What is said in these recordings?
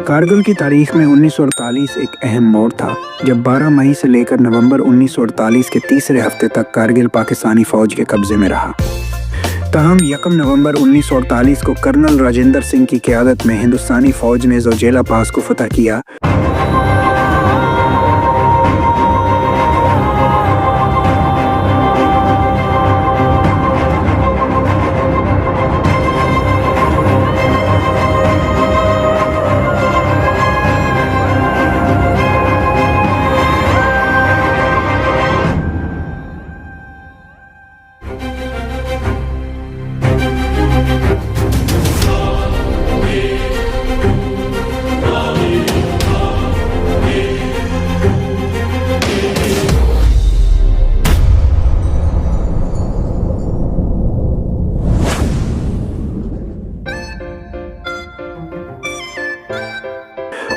कारगिल की तारीख में 1948 एक अहम मोड़ था जब 12 मई से लेकर नवंबर 1948 के तीसरे हफ्ते तक कारगिल पाकिस्तानी फौज के कब्जे में रहा। ताहम 1 नवंबर 1948 को कर्नल राजेंद्र सिंह की क़यादत में हिंदुस्तानी फौज ने ज़ोजिला पास को फतह किया।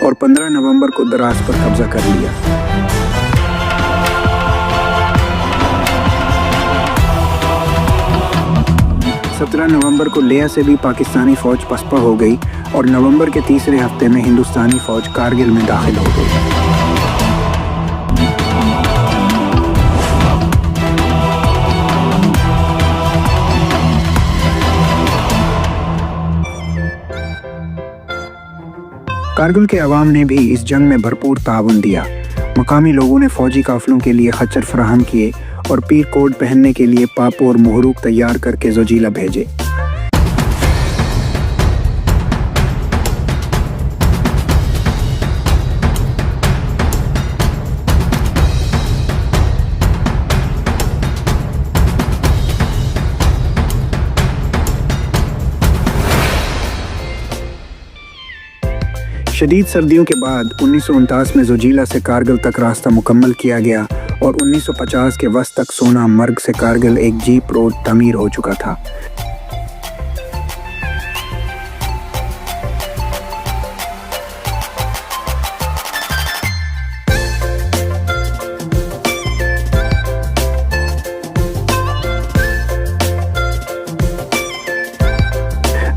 और 15 नवंबर को दराज पर कब्जा कर लिया। सत्रह नवंबर को लेह से भी पाकिस्तानी फौज पसपा हो गई और नवंबर के तीसरे हफ्ते में हिंदुस्तानी फौज कारगिल में दाखिल हो गई। कारगिल के अवाम ने भी इस जंग में भरपूर ताउन दिया। मकामी लोगों ने फौजी काफिलों के लिए खच्चर फराहम किए और पीर कोड पहनने के लिए पापो और मुहरूक तैयार करके ज़ोजिला भेजे। शदीद सर्दियों के बाद 1949 में ज़ोजिला से कारगिल तक रास्ता मुकम्मल किया गया और 1950 के वस्त तक सोना मर्ग से कारगिल एक जीप रोड तमीर हो चुका था।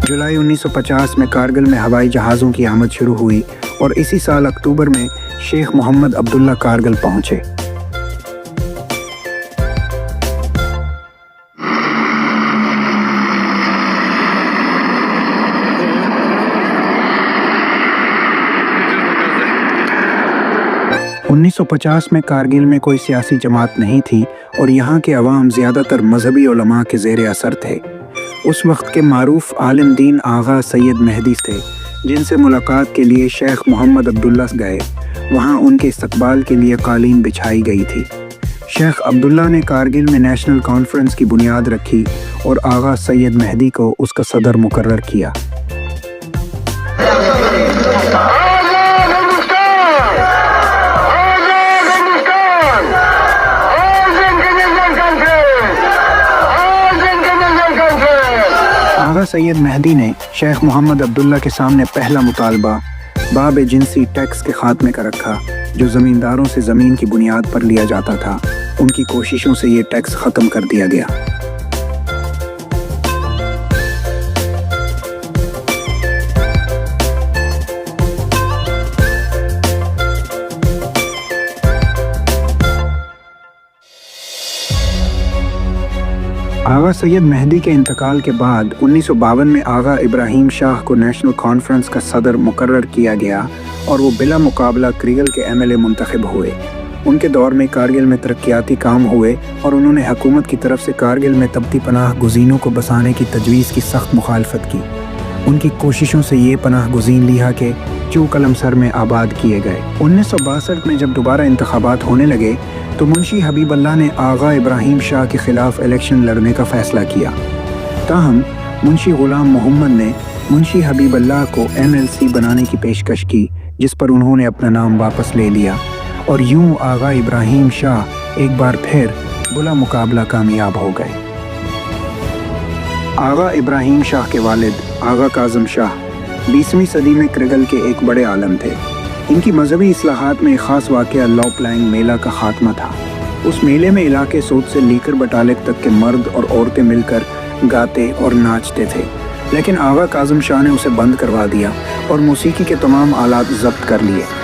जुलाई 1950 में कारगिल में हवाई जहाज़ों की आमद शुरू हुई और इसी साल अक्टूबर में शेख मोहम्मद अब्दुल्ला कारगिल पहुंचे। उन्नीस सौ 50 में कारगिल में कोई सियासी जमात नहीं थी और यहाँ के अवाम ज़्यादातर मजहबी उलमा के ज़ेर असर थे। उस वक्त के मारूफ आलिम दीन आगा सैयद मेहदी थे, जिनसे मुलाकात के लिए शेख मोहम्मद अब्दुल्ला गए। वहाँ उनके इस्तकबाल के लिए कालीन बिछाई गई थी। शेख अब्दुल्ला ने कारगिल में नेशनल कॉन्फ्रेंस की बुनियाद रखी और आगा सैयद मेहदी को उसका सदर मुकर्रर किया। आगा सैयद मेहदी ने शेख मोहम्मद अब्दुल्ला के सामने पहला मुतालबा बाब जिनसी टैक्स के खात्मे का रखा, जो ज़मींदारों से ज़मीन की बुनियाद पर लिया जाता था। उनकी कोशिशों से ये टैक्स ख़त्म कर दिया गया। आगा सैयद मेहदी के इंतकाल के बाद 1952 में आगा इब्राहिम शाह को नेशनल कॉन्फ्रेंस का सदर मुकर्रर किया गया और वो बिला मुकाबला क्रिगल के MLA मुंतखब हुए। उनके दौर में कारगिल में तरक्याती काम हुए और उन्होंने हुकूमत की तरफ से कारगिल में तबती पनाह गुज़ीनों को बसाने की तजवीज़ की सख्त मुखालफत की। उनकी कोशिशों से ये पनाह गुज़ीन लिहा के चू कलमसर में आबाद किए गए। 1962 में जब दोबारा इंतखाबात होने लगे तो मुंशी हबीबल्ला ने आगा इब्राहिम शाह के ख़िलाफ़ इलेक्शन लड़ने का फ़ैसला किया। ताहम मुंशी ग़ुलाम मोहम्मद ने मुंशी हबीबल्ला को MLC बनाने की पेशकश की, जिस पर उन्होंने अपना नाम वापस ले लिया और यूं आगा इब्राहिम शाह एक बार फिर बुला मुकाबला कामयाब हो गए। आगा इब्राहिम शाह के वालिद आगा काज़म शाह 20वीं सदी में क्रिगल के एक बड़े आलम थे। इनकी मजहबी इस्लाहात में एक ख़ास वाक़या लौ प्लैंग मेला का ख़ात्मा था। उस मेले में इलाके सोच से लीकर बटालिक तक के मर्द और औरतें मिलकर गाते और नाचते थे, लेकिन आगा काज़म शाह ने उसे बंद करवा दिया اور موسیقی کے تمام آلات ضبط کر لیے۔